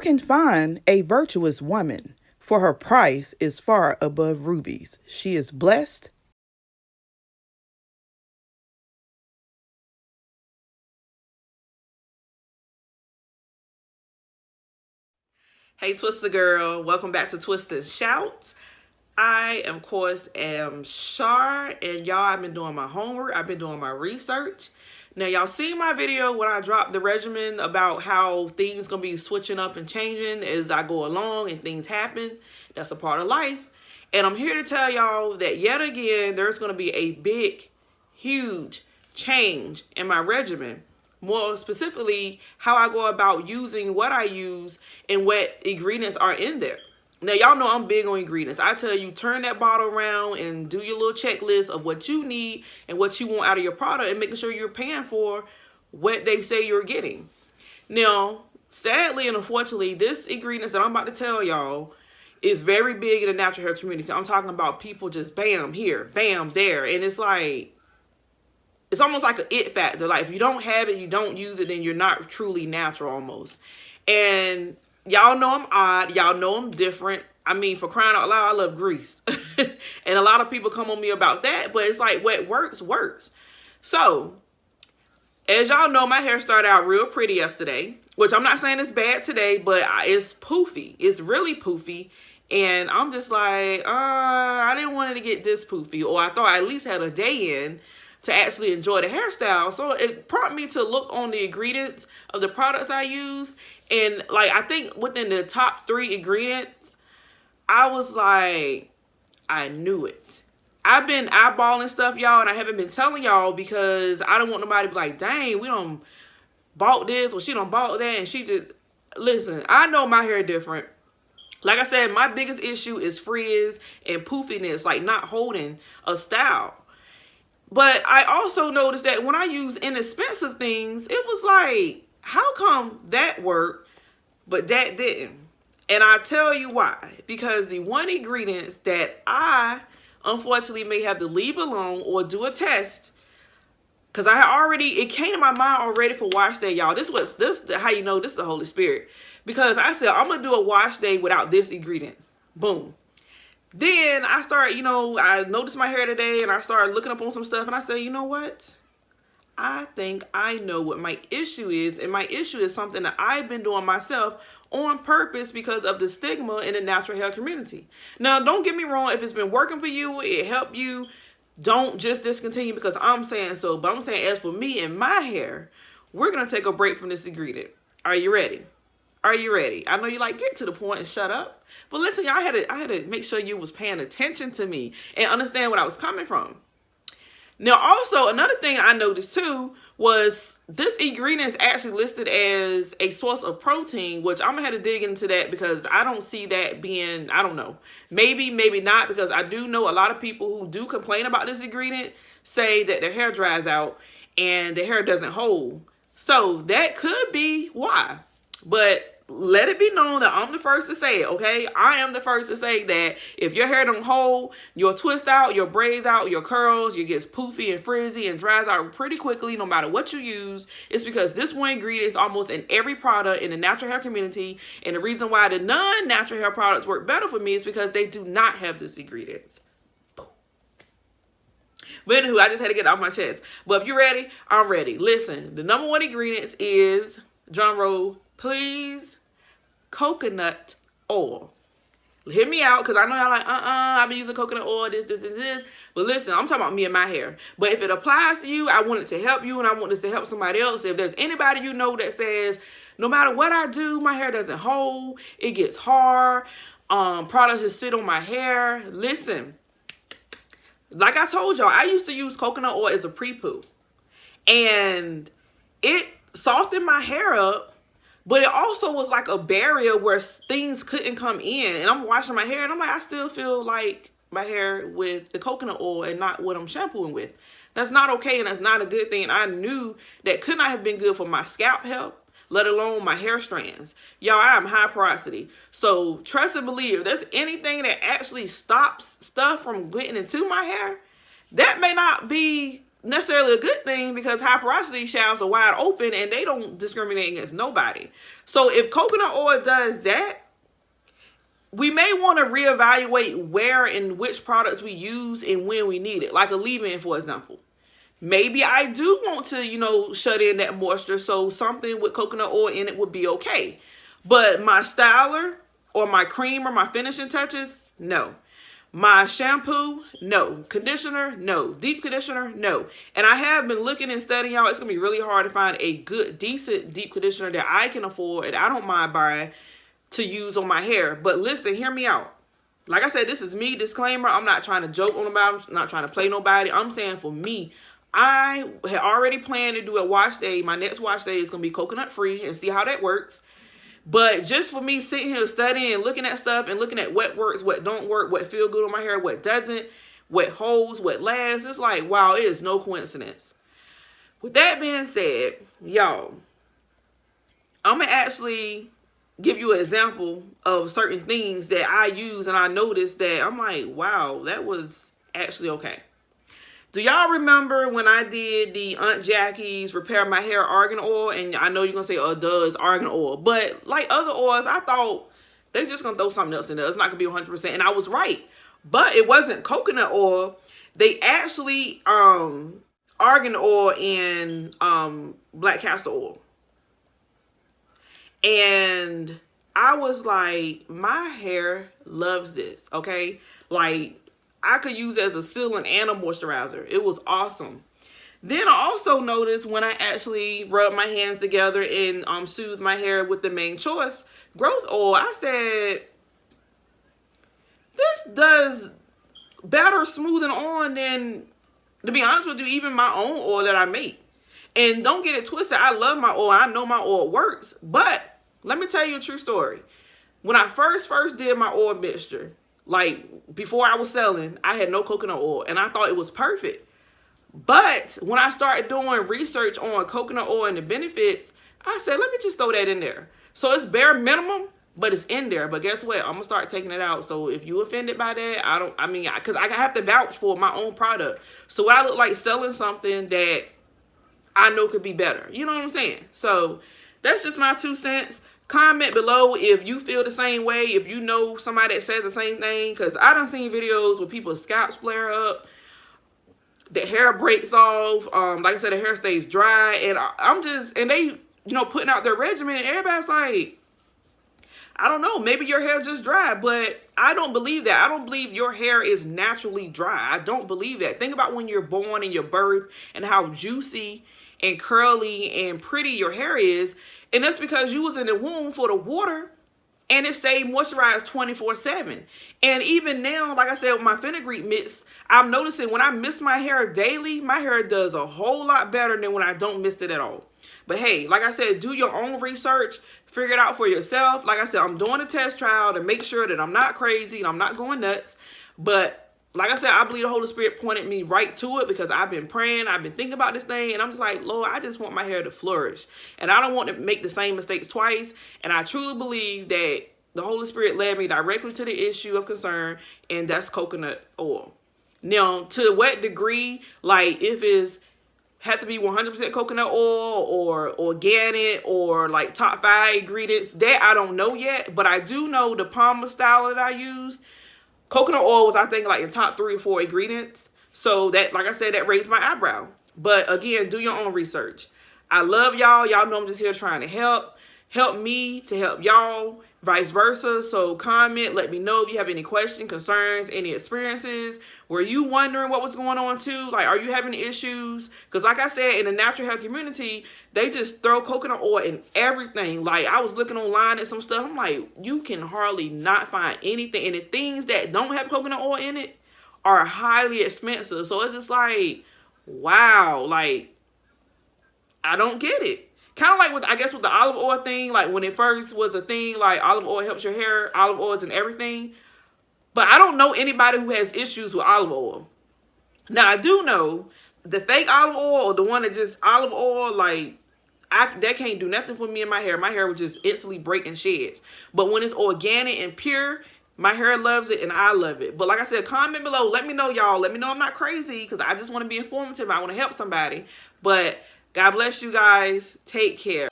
can find a virtuous woman, for her price is far above rubies. She is blessed. Hey, Twister girl, welcome back to Twist and Shout. I, of course, am Shar, and y'all, I've been doing my homework. I've been doing my research. Now, y'all seen my video when I dropped the regimen about how things gonna be switching up and changing as I go along and things happen. That's a part of life. And I'm here to tell y'all that yet again, there's gonna be a big, huge change in my regimen. More specifically, how I go about using what I use and what ingredients are in there. Now, y'all know I'm big on ingredients. I tell you, turn that bottle around and do your little checklist of what you need and what you want out of your product and making sure you're paying for what they say you're getting. Now, sadly and unfortunately, this ingredients that I'm about to tell y'all is very big in the natural hair community. So I'm talking about people just bam here, bam there. And it's like, it's almost like an it factor. Like if you don't have it, you don't use it, then you're not truly natural almost. And y'all know I'm odd. Y'all know I'm different. I mean, for crying out loud, I love grease. And a lot of people come on me about that, but it's like what works, works. So, as y'all know, my hair started out real pretty yesterday, which I'm not saying it's bad today, but it's poofy. It's really poofy. And I'm just like, I didn't want it to get this poofy, or I thought I at least had a day in to actually enjoy the hairstyle. So it prompted me to look on the ingredients of the products I use. And like, I think within the top 3 ingredients, I was like, I knew it. I've been eyeballing stuff, y'all, and I haven't been telling y'all because I don't want nobody to be like, dang, we don't bought this or she don't bought that. And she just, listen, I know my hair different. Like I said, my biggest issue is frizz and poofiness, like not holding a style. But I also noticed that when I use inexpensive things, it was like, how come that worked, but that didn't? And I tell you why. Because the one ingredients that I unfortunately may have to leave alone or do a test, because it came to my mind already for wash day, y'all. This how you know this is the Holy Spirit. Because I said, I'm going to do a wash day without this ingredients. Boom. Then I started, I noticed my hair today and I started looking up on some stuff and I said, you know what? I think I know what my issue is. And my issue is something that I've been doing myself on purpose because of the stigma in the natural hair community. Now, don't get me wrong. If it's been working for you, it helped you, don't just discontinue because I'm saying so. But I'm saying as for me and my hair, we're going to take a break from this ingredient. Are you ready? Are you ready? I know you like, get to the point and shut up. But listen, y'all, I had to make sure you was paying attention to me and understand what I was coming from. Now, also, another thing I noticed too was this ingredient is actually listed as a source of protein, which I'm going to have to dig into that because I don't see that being, I don't know, maybe not, because I do know a lot of people who do complain about this ingredient say that their hair dries out and their hair doesn't hold. So that could be why. But let it be known that I'm the first to say it, okay? I am the first to say that if your hair don't hold, your twist out, your braids out, your curls, you get poofy and frizzy and dries out pretty quickly no matter what you use. It's because this one ingredient is almost in every product in the natural hair community. And the reason why the non-natural hair products work better for me is because they do not have this ingredient. But anywho, I just had to get it off my chest. But if you're ready, I'm ready. Listen, the number 1 ingredient is, drum roll, please, coconut oil. Hear me out, because I know y'all like, I've been using coconut oil, this. But listen, I'm talking about me and my hair. But if it applies to you, I want it to help you, and I want this to help somebody else. If there's anybody you know that says, no matter what I do, my hair doesn't hold, it gets hard, products just sit on my hair. Listen, like I told y'all, I used to use coconut oil as a pre-poo. And it softened my hair up. But it also was like a barrier where things couldn't come in. And I'm washing my hair and I'm like, I still feel like my hair with the coconut oil and not what I'm shampooing with. That's not okay and that's not a good thing. And I knew that could not have been good for my scalp health, let alone my hair strands. Y'all, I am high porosity. So trust and believe, if there's anything that actually stops stuff from getting into my hair, that may not be necessarily a good thing because high porosity showers are wide open and they don't discriminate against nobody. So if coconut oil does that, we may want to reevaluate where and which products we use and when we need it. Like a leave-in, for example. Maybe I do want to, you know, shut in that moisture, so something with coconut oil in it would be okay. But my styler or my cream or my finishing touches, no. My shampoo, no. Conditioner, no. Deep conditioner, no. And I have been looking and studying, y'all. It's going to be really hard to find a good, decent deep conditioner that I can afford and I don't mind buying to use on my hair. But listen, hear me out. Like I said, this is me, disclaimer. I'm not trying to joke on nobody. I'm not trying to play nobody. I'm saying for me, I had already planned to do a wash day. My next wash day is going to be coconut free and see how that works. But just for me sitting here studying and looking at stuff and looking at what works, what don't work, what feel good on my hair, what doesn't, what holds, what lasts, it's like, wow, it is no coincidence. With that being said, y'all, I'm going to actually give you an example of certain things that I use and I noticed that I'm like, wow, that was actually okay. Do y'all remember when I did the Aunt Jackie's Repair My Hair Argan Oil? And I know you're going to say, oh, duh, it's argan oil. But like other oils, I thought they're just going to throw something else in there. It's not going to be 100%. And I was right. But it wasn't coconut oil. They actually argan oil and black castor oil. And I was like, my hair loves this, okay? Like, I could use it as a sealant and a moisturizer. It was awesome. Then I also noticed when I actually rubbed my hands together and soothed my hair with the Mane Choice growth oil, I said, this does better smoothing on than, to be honest with you, even my own oil that I make. And don't get it twisted. I love my oil. I know my oil works. But let me tell you a true story. When I first did my oil mixture, like before I was selling, I had no coconut oil and I thought it was perfect. But when I started doing research on coconut oil and the benefits, I said, let me just throw that in there. So it's bare minimum, but it's in there. But guess what? I'm going to start taking it out. So if you offended by that, because I have to vouch for my own product. So what I look like selling something that I know could be better. You know what I'm saying? So that's just my 2 cents. Comment below if you feel the same way, if you know somebody that says the same thing, because I done seen videos where people's scalps flare up, the hair breaks off, like I said, the hair stays dry, and and they, you know, putting out their regimen, and everybody's like, I don't know, maybe your hair just dry, but I don't believe that. I don't believe your hair is naturally dry. I don't believe that. Think about when you're born and your birth and how juicy and curly and pretty your hair is. And that's because you was in the womb for the water and it stayed moisturized 24/7. And even now, like I said, with my fenugreek mix, I'm noticing when I mist my hair daily, my hair does a whole lot better than when I don't mist it at all. But hey, like I said, do your own research, figure it out for yourself. Like I said, I'm doing a test trial to make sure that I'm not crazy and I'm not going nuts. But like I said, I believe the Holy Spirit pointed me right to it because I've been praying, I've been thinking about this thing, and I'm just like, Lord, I just want my hair to flourish. And I don't want to make the same mistakes twice. And I truly believe that the Holy Spirit led me directly to the issue of concern, and that's coconut oil. Now, to what degree, like if it's have to be 100% coconut oil or organic or like top 5 ingredients, that I don't know yet. But I do know the Palmer style that I used, coconut oil was, I think, like in top 3 or 4 ingredients. So that, like I said, that raised my eyebrow. But again, do your own research. I love y'all. Y'all know I'm just here trying to help me to help y'all, vice versa. So comment, let me know if you have any questions, concerns, any experiences. Were you wondering what was going on too? Like, are you having issues? Because like I said, in the natural hair community, they just throw coconut oil in everything. Like, I was looking online at some stuff. I'm like, you can hardly not find anything. And the things that don't have coconut oil in it are highly expensive. So it's just like, wow, like, I don't get it. Kind of like with, I guess, with the olive oil thing, like when it first was a thing, like olive oil helps your hair, olive oil is in everything. But I don't know anybody who has issues with olive oil. Now, I do know the fake olive oil or the one that just olive oil, like, that can't do nothing for me and my hair. My hair would just instantly break in shreds. But when it's organic and pure, My hair loves it and I love it. But like I said, comment below. Let me know, y'all. Let me know I'm not crazy, because I just want to be informative. I want to help somebody. But God bless you guys. Take care.